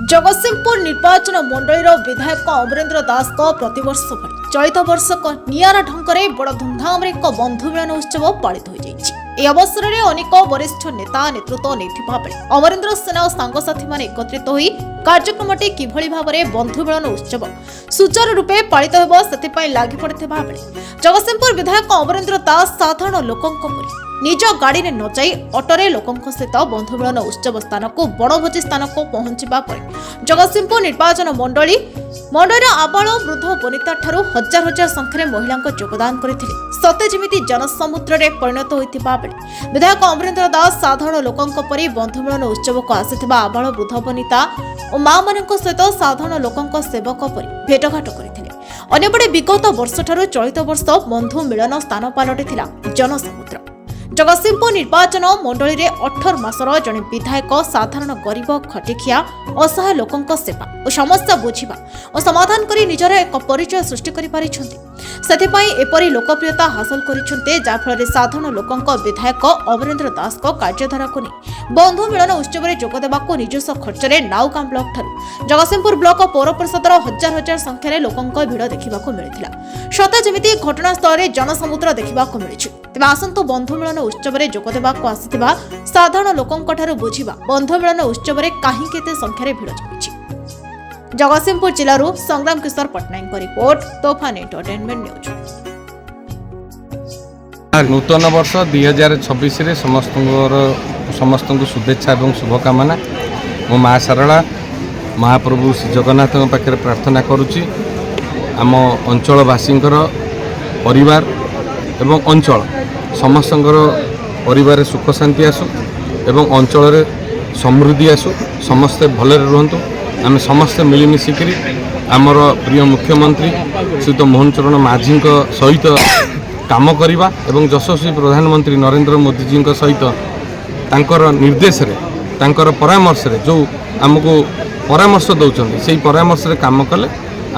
जगतसिंहपुर निर्वाचन मंडल विधायक अमरेन्द्र दास प्रतिवर्ष भली चलित वर्ष निरा ढंग से बड़ धूमधाम एक बंधु मिलन उत्सव पालित हो जाए। अवसर में अनेक वरिष्ठ नेता नेतृत्व नहीं अमरेन्द्र सेना और सांगसाथी मान एकत्रित हो कार्यक्रमटी किभली भाव में बंधु मिलन उत्सव सुचारू रूपे पालित हो लगी पड़ता बेले जगतसिंहपुर विधायक अमरेन्द्र दास साधारण लोकों निज गाड़ी में न जाई ऑटोरे लोकों सहित बंधु मिलन उत्सव स्थान को बड़भोजी स्थान को पहुंचवा जगतसिंहपुर निर्वाचन मंडल आबाल वृद्ध वनिता ठारू हजार हजार संख्यार महिला योगदान करते सते जमी जनसमुद्र में परिणत होता बेले विधायक अमरेन्द्र दास साधारण लोकों परी बंधु मिलन उत्सव को आसिथिबा आबाल वृद्ध वनिता और माँ मान सहित साधारण लोकों सेवक परी भेटघाट करते अन्यपटे विगत वर्ष ठारू चलित वर्ष बंधु मिलन स्थान पलटिथिला जनसमुद्र। जगतसिंहपुर निर्वाचन मंडल में 18 मासर जड़े विधायक साधारण गरीब खटिखिया असहाय लोकों सेवा और समस्या बुझा और समाधान कर निजर एक परिचय सृष्टि एपरी लोकप्रियता हासिल कर साधारण लोकों विधायक अमरेन्द्र दास कार्यधारा को नहीं बंधु मिलन उत्सव में जोगदेवा निजस्व खर्च में नाउगां ब्लॉक ठारू जगतसिंहपुर ब्लॉक पौर परिषदर हजार हजार संख्यार लोकों भिड़ देखा मिलता सते जमी घटनास्थल में जनसमुद्र देखा मिली तेज आसतु बंधु मिलन उत्सव में जोगदेवा आसिथिबा साधारण लोकों बुझा बंधु मिलन उत्सव में कहीं संख्यार भिड़ जमी। जगतसिंहपुर जिलूर संग्राम किशोर पट्टनायक रिपोर्ट तोफान एंटरटेनमेंट न्यूज। नूतन वर्ष 2026 समस्त को शुभेच्छा और शुभकामना मो माँ सारला महाप्रभु श्री जगन्नाथ पाखे प्रार्थना करुच्ची आम अंचलवासी परिवार एवं अंचल समस्त परिवार सुख शांति आसु एवं अंचल समृद्धि आसु समस्ते भले रुहतु आम समस्ते मिलमिशिकी आमर प्रिय मुख्यमंत्री श्रीयुत मोहन चरण माझी सहित काम करवा एवं यशस्वी प्रधानमंत्री नरेंद्र मोदी जी सहित तांकर निर्देश रे तांकर परामर्श रे जो आमको परामर्श दौरान से परामर्श रे काम कले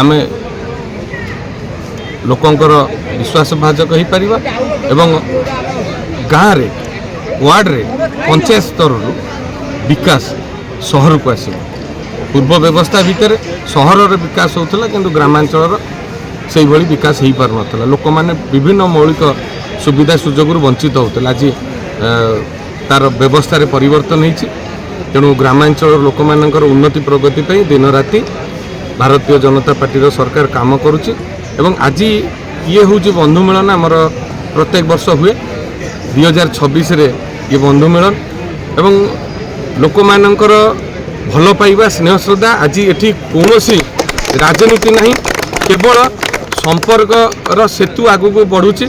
आम लोकंकर विश्वास भाजक हो पार एवं गाँव रे वार्ड रे पंचायत स्तर विकास सहर को आस पूर्व व्यवस्था भितर सहर विकास होता कि ग्रामांचल से भली विकास हो पार ना लोक मैंने विभिन्न मौलिक सुविधा सुजोग वंचित होते आज तार व्यवस्था रे परिवर्तन होती तेणु ग्रामांचल लोक मानकर उन्नति प्रगति पे दिन राति भारतीय जनता पार्टी सरकार काम करुच्ची एवं आज ये हूँ बंधु मिलन आमर प्रत्येक वर्ष हुए 2026 रे ये बंधु मिलन एवं लोक मानकर भल पाइबा स्नेह श्रद्धा आज एठी कौनसी राजनीति नहीं केवल संपर्क सेतु आगू बढ़ुची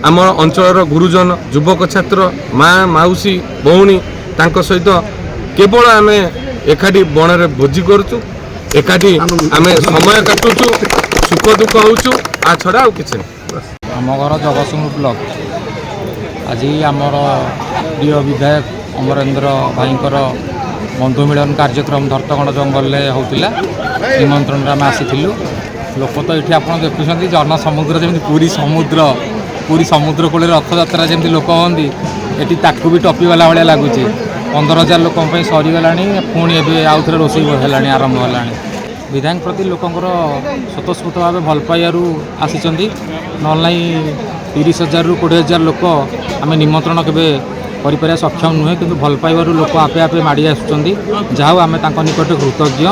आम अंचल गुरुजन युवक छात्र माँ माउसी भौणी तांको सहित केवल आम एकाठी बणरे भोजी करुचु एकाठी आम समय काटुचु सुख दुख होचु आ छड़ा आ किछ आम घर जगतसिंहपुर ब्लॉक आज आमर प्रिय विधायक अमरेन्द्र भाईंकर बंधु मिलन कार्यक्रम धरतगण जंगल में होता निमंत्रण आम आसीलु लोक तो ये आप देखुं जनसमुद्र जमी पूरी समुद्र कूल रथयात्रा जमी लोक हमें ये ताकू भी टपीगला भाया लगुच 15,000 लोक सरीगला पुणी ए आउ थे रोषे है आरंभ है विधायक प्रति लोकंर स्वतस्फूर्त भाव भल पाइबारू आसी ना 30,000 रू 20,000 लोक आम निमंत्रण के कर सक्षम नुहे कि भल पाइबारू लोक आपे आपे माड़ी आसुँच जहाँ आम निकट कृतज्ञ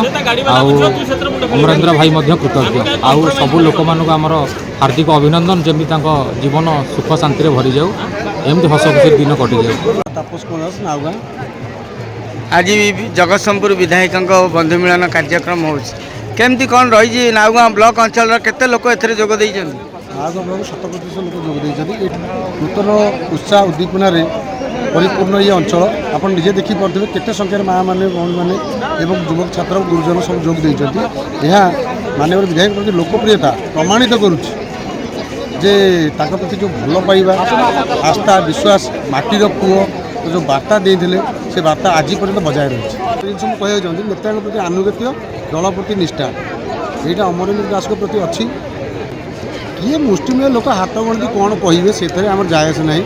अमरेन्द्र भाई कृतज्ञ आउ सबू लोक मानक आमर हार्दिक अभिनंदन जमी जीवन सुख शांति भरी जाऊ एमती हस खुशी दिन कटि जाऊ। आज जगतसिंहपुर विधायक बंधु मिलन कार्यक्रम होमती कौन रही नाउगां ब्लॉक अंचल केते लोक एथरे जोग देइछन नाउगां ब्लॉक 100% लोक जोग देइछन नूतन उत्साह उद्दीपना परिपूर्ण ये अंचल आप निजे देखी पारे केते संख्यार माँ मैंने भौणी मैंने एवं युवक छात्र गुरुजन सब जोग देइछन्ति यह माननीय विधायक प्रति लोकप्रियता प्रमाणित करुच्ची जे ताक प्रति जो भल पाइबा आस्था विश्वास माटीर पुओ जो बार्ता देते से बार्ता आज पर्यटन बजाय रही जिन कहना चाहती नेता प्रति आनुगत्य दल प्रति निष्ठा यहाँ अमरेन्द्र दास प्रति अच्छी किए मुष्टिमेय लोक हाथ गणती कौन कहे से आम जायस ना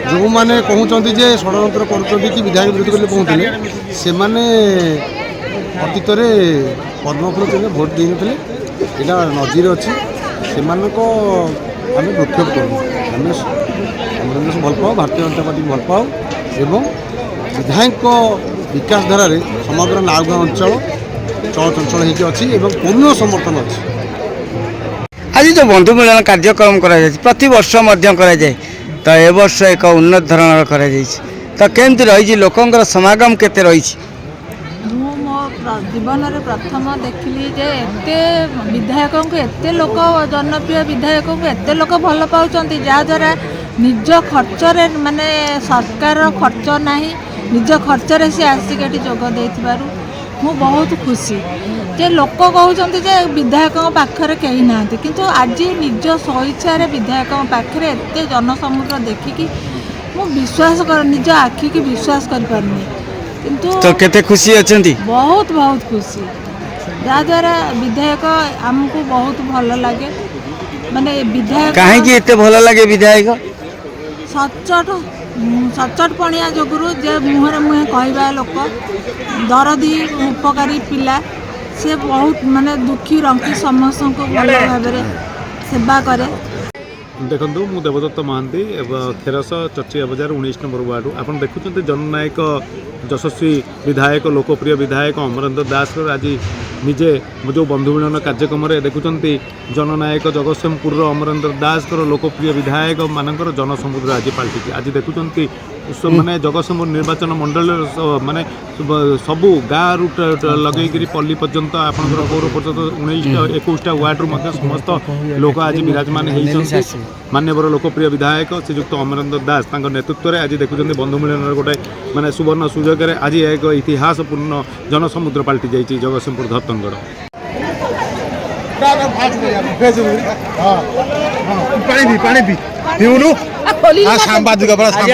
जो मैंने कहते षड्यंत्र कर विधायक विरोध करें कहते से ଅତୀତରେ ପଦ୍ମଫୁଲ ଚିହ୍ନରେ ଭୋଟ ଦେଇନଥିଲେ ଏଇଟା ନଜିର ଅଛି ସେମାନଙ୍କ ଆମେ ଭୃକ୍ଷେପ କରୁ ଆମେ ଅମରେନ୍ଦ୍ର ଭଲ ପାଉ ଭାରତୀୟ ଜନତା ପାର୍ଟିକୁ ଭଲ ପାଉ ଏବଂ ବିଧାୟକଙ୍କ ବିକାଶ ଧାରାରେ ସମଗ୍ର ନାଉଗାଁ ଅଞ୍ଚଳ ଚଳଚଞ୍ଚଳ ହେଇକି ଅଛି ଏବଂ ପୂର୍ଣ୍ଣ ସମର୍ଥନ ଅଛି। ଆଜି ଯେଉଁ ବନ୍ଧୁ ମିଳନ କାର୍ଯ୍ୟକ୍ରମ କରାଯାଇଛି ପ୍ରତିବର୍ଷ ମଧ୍ୟ କରାଯାଏ ତ ଏ ବର୍ଷ ଏକ ଉନ୍ନତ ଧରଣର କରାଯାଇଛି ତ କେମିତି ରହିଛି ଲୋକଙ୍କର ସମାଗମ କେତେ ରହିଛି? ମୁଁ ମୋ ଜୀବନରେ ପ୍ରଥମ ଦେଖିଲି ଯେ ଏତେ ବିଧାୟକଙ୍କୁ ଏତେ ଲୋକ ଜନପ୍ରିୟ ବିଧାୟକଙ୍କୁ ଏତେ ଲୋକ ଭଲ ପାଉଛନ୍ତି ଯାହାଦ୍ୱାରା ନିଜ ଖର୍ଚ୍ଚରେ ମାନେ ସରକାରର ଖର୍ଚ୍ଚ ନାହିଁ ନିଜ ଖର୍ଚ୍ଚରେ ସେ ଆସିକି ଏଠି ଯୋଗ ଦେଇଥିବାରୁ ମୁଁ ବହୁତ ଖୁସି ଯେ ଲୋକ କହୁଛନ୍ତି ଯେ ବିଧାୟକଙ୍କ ପାଖରେ କେହି ନାହାନ୍ତି କିନ୍ତୁ ଆଜି ନିଜ ସ୍ୱଇଚ୍ଛାରେ ବିଧାୟକଙ୍କ ପାଖରେ ଏତେ ଜନସମୁଦ୍ର ଦେଖିକି ମୁଁ ବିଶ୍ୱାସ ନିଜ ଆଖିକି ବିଶ୍ୱାସ କରିପାରୁନି କିନ୍ତୁ ତ କେତେ ଖୁସି ଅଛନ୍ତି? ବହୁତ ବହୁତ ଖୁସି ଯାହାଦ୍ୱାରା ବିଧାୟକ ଆମକୁ ବହୁତ ଭଲ ଲାଗେ ମାନେ ବିଧାୟକ କାହିଁକି ଏତେ ଭଲ ଲାଗେ ବିଧାୟକ? ସଚଟ ପଣିଆ ଯୋଗୁରୁ ଯେ ମୁହଁରେ ମୁହେଁ କହିବା ଲୋକ ଦରଦି ଉପକାରୀ ପିଲା ସେ ବହୁତ ମାନେ ଦୁଃଖୀ ରଙ୍କି ସମସ୍ତଙ୍କୁ ଭଲ ଭାବରେ ସେବା କରେ। ଦେଖନ୍ତୁ ମୁଁ ଦେବଦତ୍ତ ମହାନ୍ତି ଖେରସ ଚର୍ଚିଆ ବଜାର 19 ନମ୍ବର ୱାର୍ଡ ଆପଣ ଦେଖୁଛନ୍ତି ଜନନାୟକ ଯଶସ୍ୱୀ ବିଧାୟକ ଲୋକପ୍ରିୟ ବିଧାୟକ ଅମରେନ୍ଦ୍ର ଦାସଙ୍କର ଆଜି ନିଜେ ଯେଉଁ ବନ୍ଧୁ ମିଳନ କାର୍ଯ୍ୟକ୍ରମରେ ଦେଖୁଛନ୍ତି ଜନନାୟକ ଜଗତସିଂହପୁରର ଅମରେନ୍ଦ୍ର ଦାସଙ୍କର ଲୋକପ୍ରିୟ ବିଧାୟକ ମାନଙ୍କର ଜନସମୁଦ୍ର ଆଜି ପାଲଟିଛି। ଆଜି ଦେଖୁଛନ୍ତି ମାନେ ଜଗତସିଂହପୁର ନିର୍ବାଚନ ମଣ୍ଡଳୀର ମାନେ ସବୁ ଗାଁରୁ ଲଗେଇକିରି ପଲ୍ଲୀ ପର୍ଯ୍ୟନ୍ତ ଆପଣଙ୍କର ପୌର ପର୍ଯ୍ୟନ୍ତ 19-21ଟା ୱାର୍ଡରୁ ମଧ୍ୟ ସମସ୍ତ ଲୋକ ଆଜି ବିରାଜମାନ ହେଇଛନ୍ତି। ମାନ୍ୟବର ଲୋକପ୍ରିୟ ବିଧାୟକ ଶ୍ରୀଯୁକ୍ତ ଅମରେନ୍ଦ୍ର ଦାସ ତାଙ୍କ ନେତୃତ୍ୱରେ ଆଜି ଦେଖୁଛନ୍ତି ବନ୍ଧୁ ମିଳନର ଗୋଟେ ମାନେ ସୁବର୍ଣ୍ଣ ସୁଯୋଗରେ ଆଜି ଏକ ଇତିହାସପୂର୍ଣ୍ଣ ଜନସମୁଦ୍ର ପାଲଟି ଯାଇଛି ଜଗତସିଂହପୁର ଧର୍ତ୍ତଙ୍ଗଡ଼।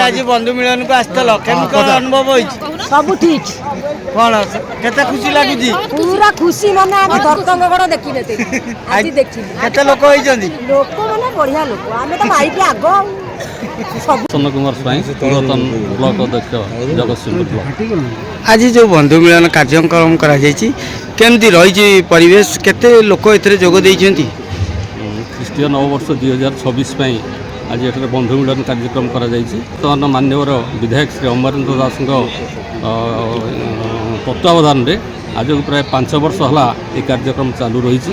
ଆଜି ବନ୍ଧୁ ମିଳନକୁ ଆସିଥିଲ କେମିତି କଣ ଅନୁଭବ ହେଇଛି? ସବୁ ଠିକ୍ କଣ କେତେ ଖୁସି ଲାଗୁଛି? ପୁରା ଖୁସି ମାନେ ଆମେ ଧର୍ତ୍ତଙ୍ଗଗଡ଼ ଦେଖିନଥିଲେ ଆଜି ଦେଖିଲୁ। କେତେ ଲୋକ ହେଇଛନ୍ତି? ଲୋକମାନେ ବଢିଆ ଲୋକ ଆମେ ତ ମାଇକି ଆଗ ପ୍ରସନ୍ନ କୁମାର ସ୍ୱାଇଁ ପୁରାତନ ବ୍ଲକ ଅଧ୍ୟକ୍ଷ ଜଗତସିଂହପୁର ବ୍ଲକ। ଆଜି ଯେଉଁ ବନ୍ଧୁ ମିଳନ କାର୍ଯ୍ୟକ୍ରମ କରାଯାଇଛି କେମିତି ରହିଛି ପରିବେଶ କେତେ ଲୋକ ଏଥିରେ ଯୋଗ ଦେଇଛନ୍ତି? ଖ୍ରୀଷ୍ଟୀୟ ନବବର୍ଷ 2026 ପାଇଁ ଆଜି ଏଠାରେ ବନ୍ଧୁ ମିଳନ କାର୍ଯ୍ୟକ୍ରମ କରାଯାଇଛି। ବର୍ତ୍ତମାନ ମାନ୍ୟବର ବିଧାୟକ ଶ୍ରୀ ଅମରେନ୍ଦ୍ର ଦାସଙ୍କ ତତ୍ତ୍ୱାବଧାନରେ ଆଜକୁ ପ୍ରାୟ 5 ବର୍ଷ ହେଲା ଏ କାର୍ଯ୍ୟକ୍ରମ ଚାଲୁ ରହିଛି।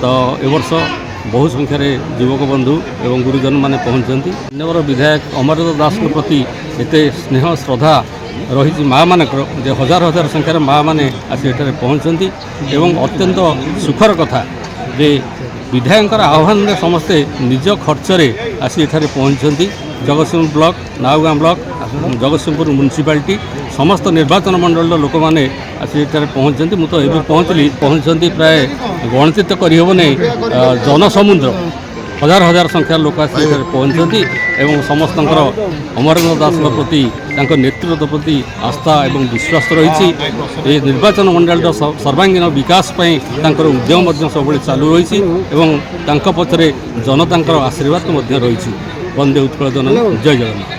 ତ ଏ ବର୍ଷ ବହୁ ସଂଖ୍ୟାରେ ଯୁବକ ବନ୍ଧୁ ଏବଂ ଗୁରୁଜନମାନେ ପହଞ୍ଚିଛନ୍ତି। ମାନ୍ୟବର ବିଧାୟକ ଅମରେନ୍ଦ୍ର ଦାସଙ୍କ ପ୍ରତି ଏତେ ସ୍ନେହ ଶ୍ରଦ୍ଧା ରହିଛି ମାଆମାନଙ୍କର ଯେ ହଜାର ହଜାର ସଂଖ୍ୟାରେ ମାଆମାନେ ଆସି ଏଠାରେ ପହଞ୍ଚନ୍ତି ଏବଂ ଅତ୍ୟନ୍ତ ସୁଖର କଥା ଯେ ବିଧାୟକଙ୍କର ଆହ୍ୱାନରେ ସମସ୍ତେ ନିଜ ଖର୍ଚ୍ଚରେ ଆସି ଏଠାରେ ପହଞ୍ଚିଛନ୍ତି। Jagatsinghpur block Naugaon block Jagatsinghpur municipality ସମସ୍ତ ନିର୍ବାଚନ ମଣ୍ଡଳୀର ଲୋକମାନେ ଆସି ଏଠାରେ ପହଞ୍ଚିଛନ୍ତି। ମୁଁ ତ ଏବେ ପହଞ୍ଚିଛନ୍ତି ପ୍ରାୟ ଗଣତି ତ କରିହେବନି ଜନସମୁଦ୍ର ହଜାର ହଜାର ସଂଖ୍ୟାର ଲୋକ ଆସି ଏଠାରେ ପହଞ୍ଚିଛନ୍ତି ଏବଂ ସମସ୍ତଙ୍କର ଅମରେନ୍ଦ୍ର ଦାସଙ୍କ ପ୍ରତି ତାଙ୍କ ନେତୃତ୍ୱ ପ୍ରତି ଆସ୍ଥା ଏବଂ ବିଶ୍ୱାସ ରହିଛି। ଏ ନିର୍ବାଚନ ମଣ୍ଡଳୀର ସର୍ବାଙ୍ଗୀନ ବିକାଶ ପାଇଁ ତାଙ୍କର ଉଦ୍ୟମ ମଧ୍ୟ ସବୁବେଳେ ଚାଲୁ ରହିଛି ଏବଂ ତାଙ୍କ ପଛରେ ଜନତାଙ୍କର ଆଶୀର୍ବାଦ ମଧ୍ୟ ରହିଛି। ବନ୍ଦେ ଉତ୍କଳ ଜନନୀ, ଜୟ ଜଗନ୍ନାଥ।